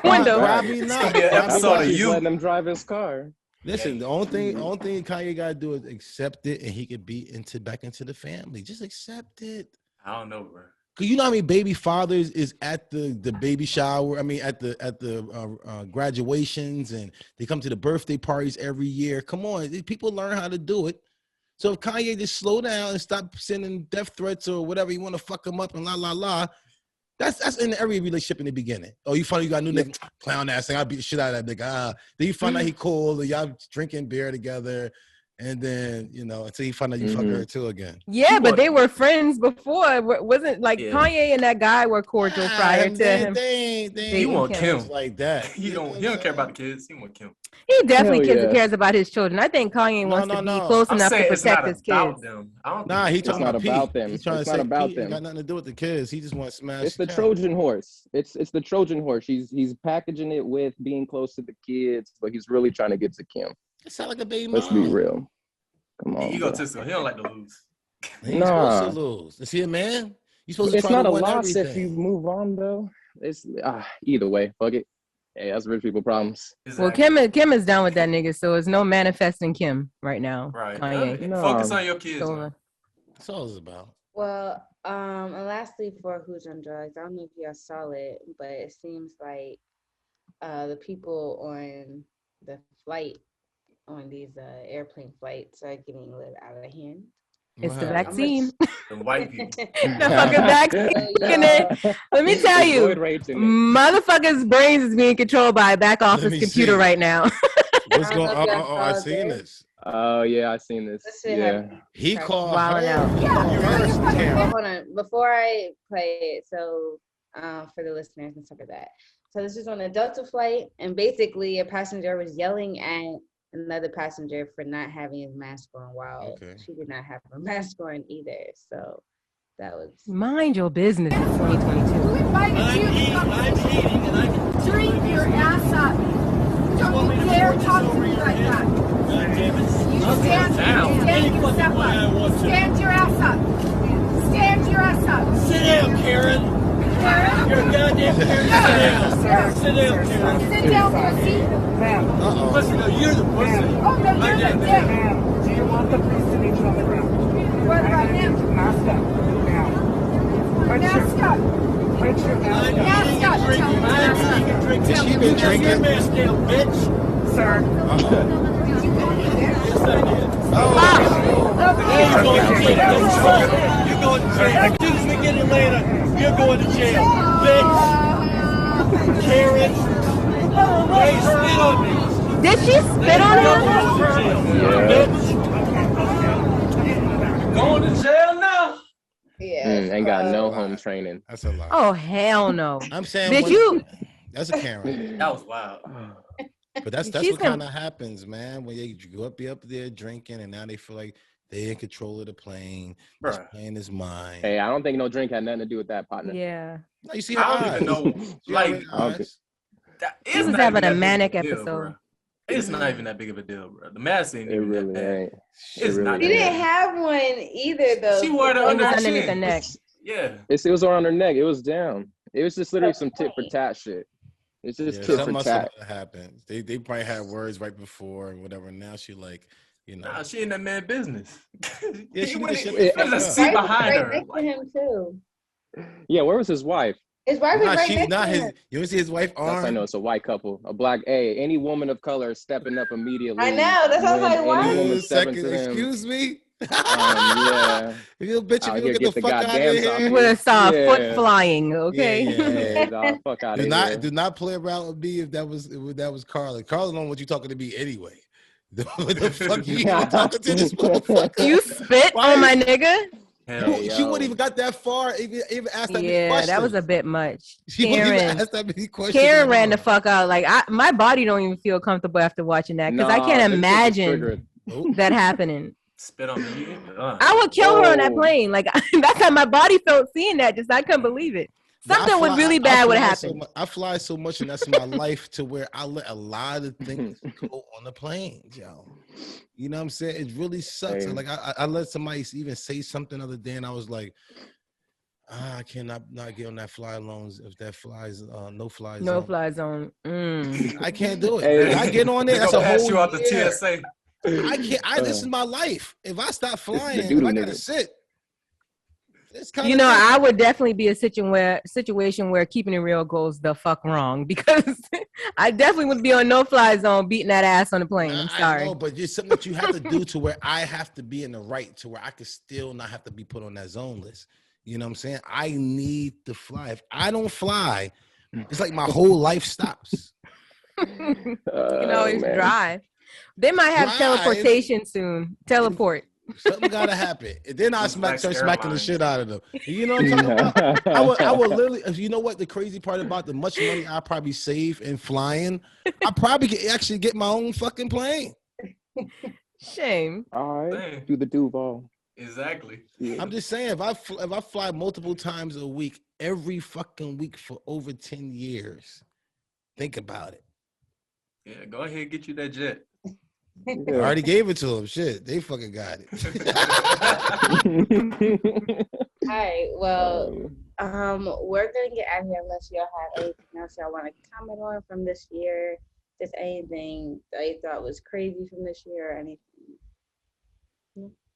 window. Probably It's not. gonna be an Probably episode not. of He's you. letting him drive his car. Listen, the only thing Kanye gotta do is accept it, and he could be back into the family. Just accept it. I don't know, bro. Cause you know how many baby fathers is at the baby shower. I mean, at the graduations, and they come to the birthday parties every year. Come on, people learn how to do it. So if Kanye just slow down and stop sending death threats or whatever, you want to fuck him up and la. That's in every relationship in the beginning. Oh, you find out you got a new nigga, clown ass thing. I'll beat the shit out of that nigga. Then you find out he cool, and y'all drinking beer together, and then until you find out you fuck her too again. Yeah, but they were friends before. Wasn't like Yeah. Kanye and that guy were cordial prior to him. They He want Kim. Kim. like that. He don't care about the kids. He want Kim. He definitely Hell yeah. cares about his children. I think Kanye wants to be close I'm enough to saying it's protect not his about kids. them. I don't Nah, think he it's talking not about about Pete. them. He's trying It's to not say about Pete them. ain't got nothing to do with the kids. He just wants to smash. It's the Kim. Trojan horse. It's the Trojan horse. He's packaging it with being close to the kids, but he's really trying to get to Kim. It sound like a baby Let's mom. be real. Come on. He bro. egotistical. He don't like to lose. He ain't Nah. supposed to lose. Is he a man? He's supposed to It's try not to a win loss everything. if you move on though. It's either way. Fuck it. Hey, that's rich people problems. Well, Exactly. Kim is done with that nigga, so it's no manifesting Kim right now. Right. Kanye. No. Focus on your kids. So, man. That's all it's about. Well, and lastly for Who's on Drugs, I don't know if y'all saw it, but it seems like the people on the flight, on these airplane flights, are getting a little out of hand. it's the Wow. vaccine. The white people. The fucking vaccine. Let me tell you, Lloyd rating it. motherfuckers' brains is being controlled by a back office me computer see. right now. What's I don't going know if y'all on? I saw seen this. this. Oh yeah, I seen this. This shit Yeah. happened. He Okay. called Wilding her. out. He called her Well, Karen. hold on. Before I play it, so for the listeners and stuff like that. So this is on a Delta flight, and basically a passenger was yelling at another passenger for not having his mask on while she did not have her mask on either. So that was Mind your business in 2022. Who invited you to come and I can drink your ass up? Don't you dare talk to me like that. God damn it. You stand and step up. Stand your ass up. Stand your ass up. Sit down, Karen. Karen, You're a goddamn Karen. Sit down. Sit down, Karen. sit down, pussy. Uh-oh. Listen, no, you're the pussy. Oh, no, you're the dick. Ma'am, do you want the police to meet you on the ground? What about him? Mask up. Now. Mask up. Put your mask up. Mask up. Drinking. Tell me mask up. Drinking. Has she been Get your drinking? mask down, bitch. Sir, Uh-oh. Did you go You're going to jail. You're going to jail. Excuse me, get it later. You're going to jail. Bitch. Karen. Hey, spit on me. Did she spit on him? Yeah. Going to jail now? Yeah. Ain't got no home training. That's a lot. Oh hell no. I'm saying Did you? That's a Karen. That was wild. But that's She's what kind of happens, man. When you go up there drinking, and now they feel like they're in control of the plane. He's Bruh. playing his mind. Hey, I don't think no drink had nothing to do with that, partner. Yeah. No, you see her I don't eyes. even know. See her Like, eyes? it's He was not having even a that big manic of a deal, episode. bruh. It's not even that big of a deal, bro. The mask ain't It even really that bad. ain't. It's It not She really that didn't bad. have one either, though. She wore it It under was her underneath chin. the neck. Yeah. It was around her neck. It was down. It was just literally some tit for tat shit. It's just Yeah, tit something for must tat. have happened. They probably had words right before and whatever. Now she like, you know. Nah, she in that man business. Yeah, He she went need to in- shut the he fuck was a up. seat Wife was behind right her. next to him, too. Yeah, where was his wife? His wife was Nah, right she next not to his. him. You ever see his wife That's how I arm? know it's a white couple. A black any woman of color stepping up immediately. I know, that's why I was when like, why? any woman stepping Second, to them. excuse me. Yeah. You bitch, if Out you here, don't get get the the fuck out of goddamn here. soccer. You would have saw a foot Yeah. flying, okay? Yeah. Dog, fuck out Do of not here. do not play around with me if that was Carla. Carla don't want you talking to me anyway. What the fuck you even talking to this motherfucker? You spit Why on my you- nigga? Hell, Hey, She wouldn't yo. even got that far. Even asked that many Yeah, questions. that was a bit much. She wouldn't even Karen, ask that many questions. Karen at ran the all. fuck out. Like my body don't even feel comfortable after watching that because I Nah, can't them shits is imagine triggered. Nope. that happening. spit on me. I would kill her on that Oh. plane. Like that's how my body felt seeing that. Just I couldn't believe it. But I Something was fly- really I bad would fly have so happened. mu- I fly so much, and that's my life to where I let a lot of things go on the planes, yo. You know what I'm saying? It really sucks. Same. Like I let somebody even say something the other day, and I was like, I cannot not get on that fly loans if that flies no fly No zone. fly zone. I can't do it. Hey. If I get on there, They that's gonna a pass whole you out the year. TSA. I can't. This is my life. If I stop This is the flying, if doo-doo I gotta nigga. sit, it's kind You of know, I would definitely be a situation where keeping it real goes the fuck wrong because I definitely would be on no fly zone beating that ass on the plane. I'm I sorry. know, but it's something that you have to do to where I have to be in the right to where I could still not have to be put on that zone list. You know what I'm saying? I need to fly. If I don't fly, it's like my whole life stops. You can always man. drive. They might have Drive? teleportation soon. Teleport. Something gotta happen. And then I Those start Max smacking the Airlines. shit out of them. You know what I'm talking about? I would literally, you know what the crazy part about the much money I probably save in flying, I probably could actually get my own fucking plane. Shame. All right, Dang. do the Duval. Exactly. Yeah. I'm just saying, if I fly multiple times a week, every fucking week for over 10 years, think about it. Yeah, go ahead and get you that jet. I already gave it to them. Shit, they fucking got it. All right. Well, we're gonna get out of here unless y'all have anything else y'all want to comment on from this year. Just anything that you thought was crazy from this year or anything.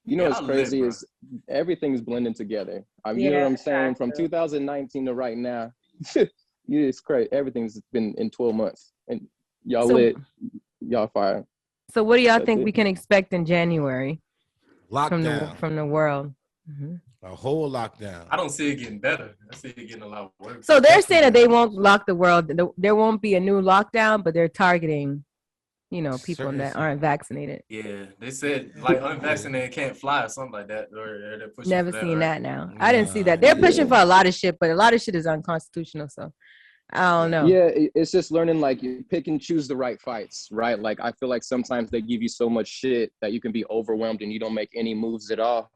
You know Yeah, what's I crazy live, is everything's blending together. You know what I'm saying? From 2019 to right now, it's crazy. Everything's been in 12 months, and y'all So- lit, y'all fire. So what do y'all That's think it. we can expect in January Lockdown. from the world? Mhm. A whole lockdown. I don't see it getting better. I see it getting a lot worse. So they're saying that they won't lock the world. There won't be a new lockdown, but they're targeting, people Certain- that aren't vaccinated. Yeah, they said like unvaccinated can't fly or something like that. Or they're pushing Never for seen right? that now. I didn't see that. Nah, They're pushing yeah. for a lot of shit, but a lot of shit is unconstitutional. So I don't know. Yeah, it's just learning like you pick and choose the right fights, right? Like I feel like sometimes they give you so much shit that you can be overwhelmed and you don't make any moves at all.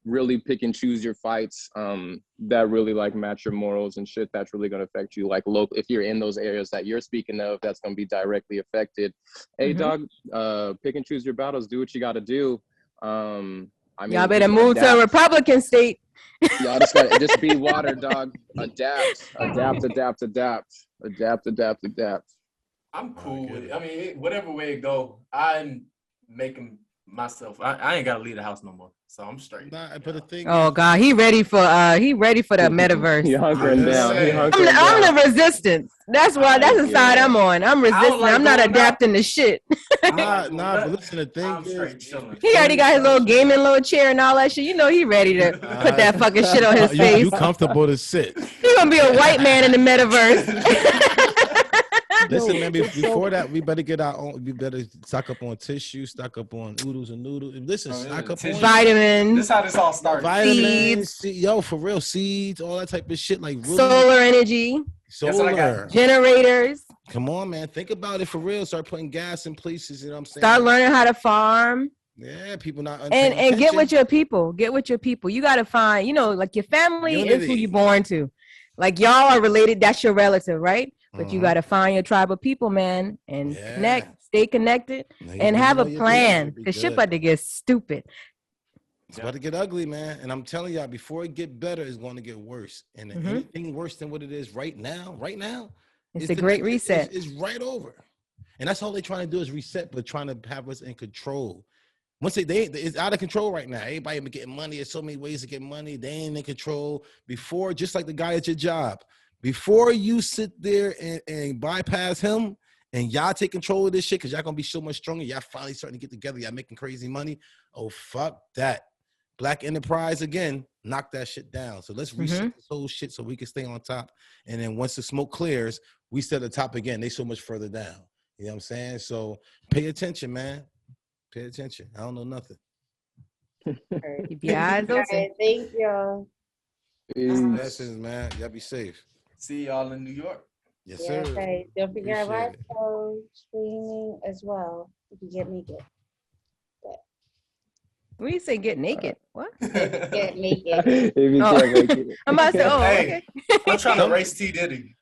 Really pick and choose your fights that really like match your morals and shit that's really going to affect you. Like local, if you're in those areas that you're speaking of, that's going to be directly affected. Hey, dog, pick and choose your battles. Do what you got to do. I mean, Y'all better just move to a adapt. Republican state. Y'all just gotta just be water, dog. Adapt. I'm cool with it. I mean, whatever way it go, I'm making myself. I ain't gotta leave the house no more, so I'm straight. Nah, but the thing Oh is, God, he ready for the metaverse. He hunkering down. He I'm hunkering I'm down. the resistance. That's why. That's the side I'm on. I'm resisting. like I'm not going out. adapting to shit. nah, but listen, the thing I'm is, straight chilling. He already got his little gaming little chair and all that shit. You know he ready to put that fucking shit on his face. you comfortable to sit. He gonna be a white man in the metaverse. Listen, man, before that, we better get our own. We better stock up on tissue, stock up on oodles and noodles. Listen, stock up on vitamins. This is how this all started. Vitamins, yo, for real, seeds, all that type of shit. Like really, solar energy, solar generators. Come on, man, think about it for real. Start putting gas in places. You know what I'm saying? Start learning how to farm. Yeah, people not and get with your people. Get with your people. You got to find, like your family is who you're born to. Like y'all are related. That's your relative, right? But you got to find your tribe of people, man, and connect, stay connected, and have a plan. Because shit about to get stupid. It's about to get ugly, man. And I'm telling y'all, before it get better, it's going to get worse. And anything worse than what it is right now, it's a great reset. It's right over. And that's all they're trying to do is reset, but trying to have us in control. Once it's out of control right now. Everybody getting money. There's so many ways to get money. They ain't in control. Before, just like the guy at your job, before you sit there and bypass him and y'all take control of this shit because y'all gonna be so much stronger. Y'all finally starting to get together. Y'all making crazy money. Oh, fuck that. Black enterprise again, knock that shit down. So let's reset this whole shit so we can stay on top. And then once the smoke clears, we set the top again. They so much further down. You know what I'm saying? So pay attention, man. Pay attention. I don't know nothing. Keep your eyes open. Thank y'all. Blessings, man. Y'all be safe. See y'all in New York. Yes, sir. Okay. Don't forget Appreciate live show streaming as well. If you get naked. What do you say? Get naked? What? Get naked. If you can't make it. I'm about to say, Hey, okay. I'm trying to race T Diddy.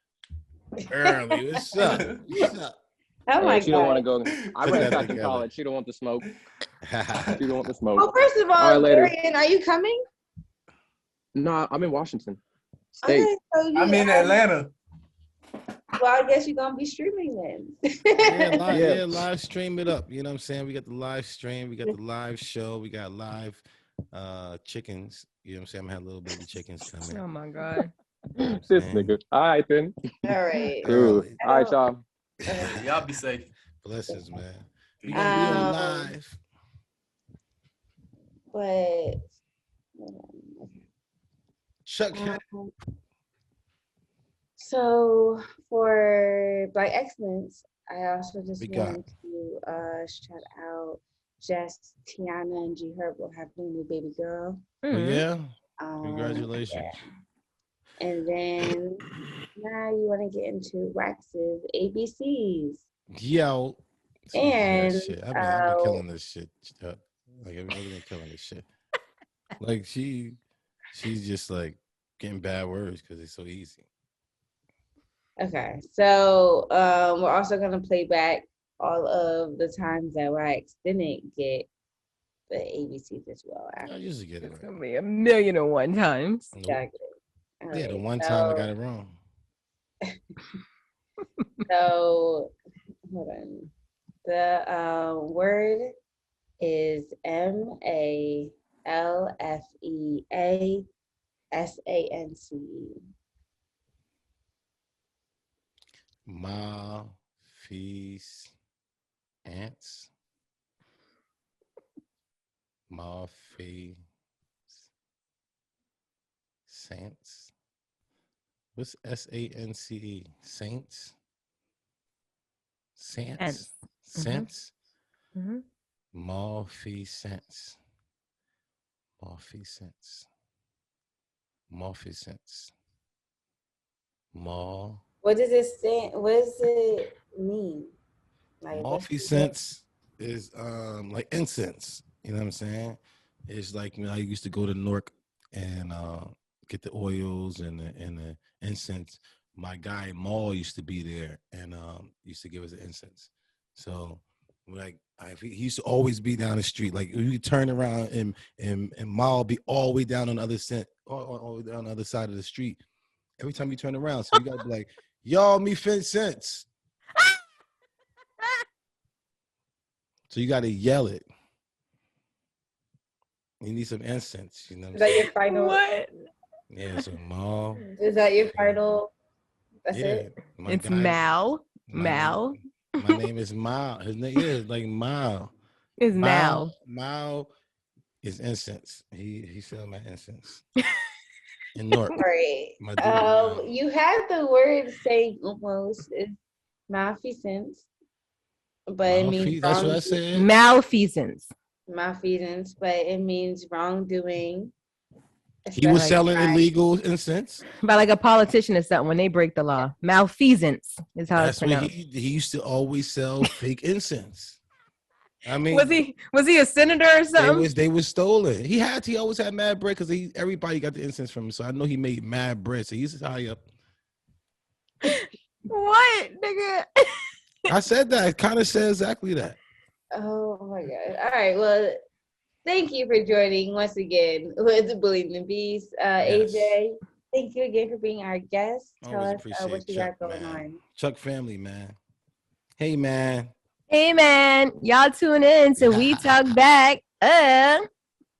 Early. What's up? What's up? Oh my She don't want to God. go. I ran track in college. She don't want the smoke. She don't want the smoke. Well, first of all, All right, later. Dorian, are you coming? No, I'm in Washington State. Okay, so I'm in Atlanta. Well, I guess you're gonna be streaming then. Yeah, live stream it up. You know what I'm saying? We got the live stream, we got the live show, we got live chickens. You know what I'm saying? I'm gonna have little baby chickens coming. Oh my God. You know This nigga. All right then. All right. Cool. All right, y'all. Y'all be safe. Blessings, man. We gonna be on live. But Chuck. So for Black Excellence, I also just wanted to shout out Jess, Tiana, and G Herb will have a new baby girl. Oh, yeah. Congratulations. Yeah. And then now you want to get into Wax's ABCs. Yo. And shit. I've been killing this shit. Like I've really been killing this shit. Like she's just like getting bad words because it's so easy. Okay, so we're also gonna play back all of the times that Wax didn't get the ABCs as well. I usually get it right. It's gonna be 1,000,001 times. Nope. Exactly. Yeah, the one time I got it wrong. So hold on. The word is MALFEASANCE. Malfeasance. Malfeasance. What's SANCE? Saints? Saints? Sense? Malfeasance. Malfeasance. Malfeasance. Mal. What does it say? What does it mean? Like Malfeasance is like incense. You know what I'm saying? It's like I used to go to Newark and get the oils and the incense. My guy Maul used to be there and used to give us the incense. So like he used to always be down the street. Like you turn around and Maul be all the way down on the other all the way down the other side of the street. Every time you turn around, so you gotta be like, y'all me Vincent. So you gotta yell it. You need some incense. You know what Is I'm that your saying? final? What? Yeah, so Mal. Is that your final? That's Yeah, it. my It's guy. Mal. My name. Mal. My name is Mal. His name is like Mal. It's Mal. Mal is incense. He sell my incense in Newark. Right. My dude. Mal. You have the word saying almost is malfeasance, but it means That's what I wrong said. Malfeasance. malfeasance, but it means wrongdoing. He was especially selling by- illegal incense. By like a politician or something when they break the law. Malfeasance is how it's That's what pronounced. he used to always sell fake incense. I mean, Was he a senator or something? they was stolen. He always had mad bread because everybody got the incense from him. So I know he made mad bread. So he's high up. What, nigga? I said that. It kind of said exactly that. Oh my god! All right, well, thank you for joining once again with Bullying the Beast. Yes. AJ, thank you again for being our guest. Tell Always us appreciate what you Chuck, got going man. on. Chuck family, man. Hey, man. Hey man, y'all tune in to We Talk Back. Wherever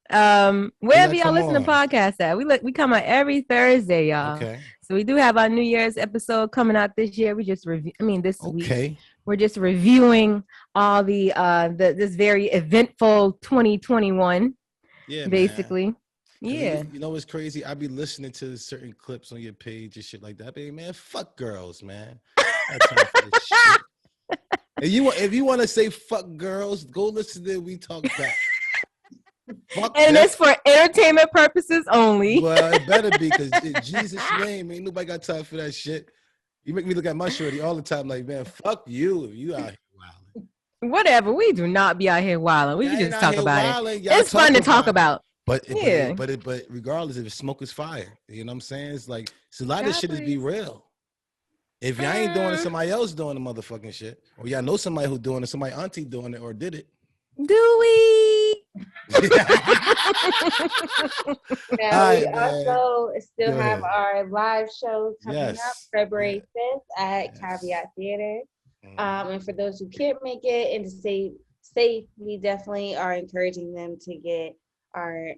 y'all come listen to on. podcasts at. We come out every Thursday, y'all. Okay. So we do have our New Year's episode coming out this year. We just this week. Okay. We're just reviewing all the this very eventful 2021. Yeah, basically. Man. Yeah. You know what's crazy? I be listening to certain clips on your page and shit like that. Baby, man, fuck girls, man. I got time for this shit. If you want to say fuck girls, go listen to We Talk Back. Fuck and that. it's for entertainment purposes only. Well, it better be, because in Jesus' name, ain't nobody got time for that shit. You make me look at my shorty all the time like, man, fuck you. You out here wilding. Whatever. We do not be out here wilding. We can just talk about it. It's fun to talk about. But regardless, if smoke is fire, you know what I'm saying? It's like, a lot of shit is be real. If y'all ain't doing it, somebody else doing the motherfucking shit. Or y'all know somebody who doing it, somebody auntie doing it or did it. Do we? Now, we also still have our live show coming up February 5th at Caveat Theater. And for those who can't make it and to stay safe, we definitely are encouraging them to get our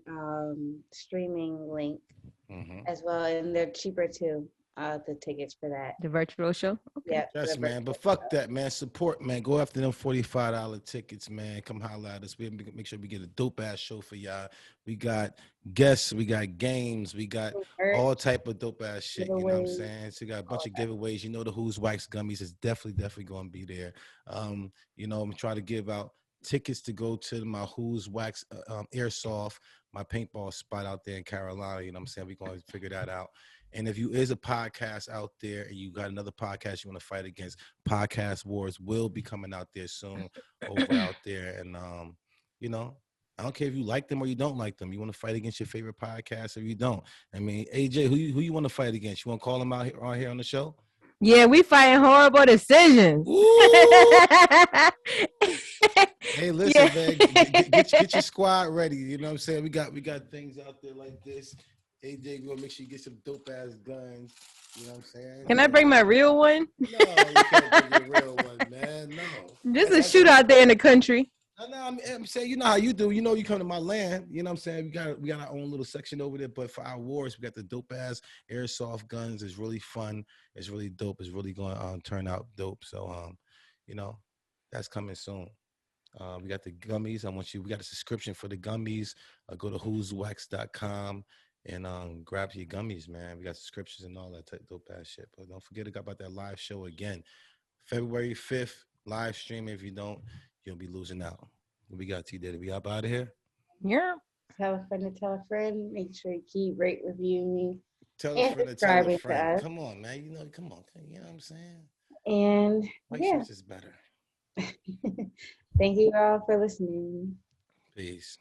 streaming link as well. And they're cheaper too. The tickets for that. The virtual show? Okay. Yeah. Yes, man. But fuck that, man. Support, man. Go after them $45 tickets, man. Come holler at us. We make sure we get a dope ass show for y'all. We got guests, we got games, we got all type of dope ass shit. You know what I'm saying? So we got a bunch of giveaways. You know the Who's Wax gummies is definitely going to be there. You know, I'm trying to give out tickets to go to my Who's Wax airsoft, my paintball spot out there in Carolina. You know what I'm saying? We're going to figure that out. And if you is a podcast out there and you got another podcast you want to fight against, Podcast Wars will be coming out there soon over out there. And, you know, I don't care if you like them or you don't like them. You want to fight against your favorite podcast or you don't. I mean, AJ, who you want to fight against? You want to call them out here on the show? Yeah, we fighting horrible decisions. Hey, listen, man, get your squad ready. You know what I'm saying? We got things out there like this. AJ, we gonna make sure you get some dope ass guns. You know what I'm saying? Can I bring my real one? No, you can't bring your real one, man. No. Just a shoot out there in the country. No, I'm saying, you know how you do. You know, you come to my land. You know what I'm saying? We got our own little section over there. But for our wars, we got the dope ass airsoft guns. It's really fun. It's really dope. It's really going to turn out dope. So, you know, that's coming soon. We got the gummies. We got a subscription for the gummies. Go to who'swax.com. And grab your gummies, man. We got subscriptions and all that dope ass shit. But don't forget about that live show again. February 5th, live stream. If you don't, you'll be losing out. We got T-Daddy. We up out of here? Yeah. Tell a friend to tell a friend. Make sure you keep rate, reviewing. Tell a friend to tell a friend. Come on, man. You know what I'm saying? And white shirts is better. Thank you all for listening. Peace.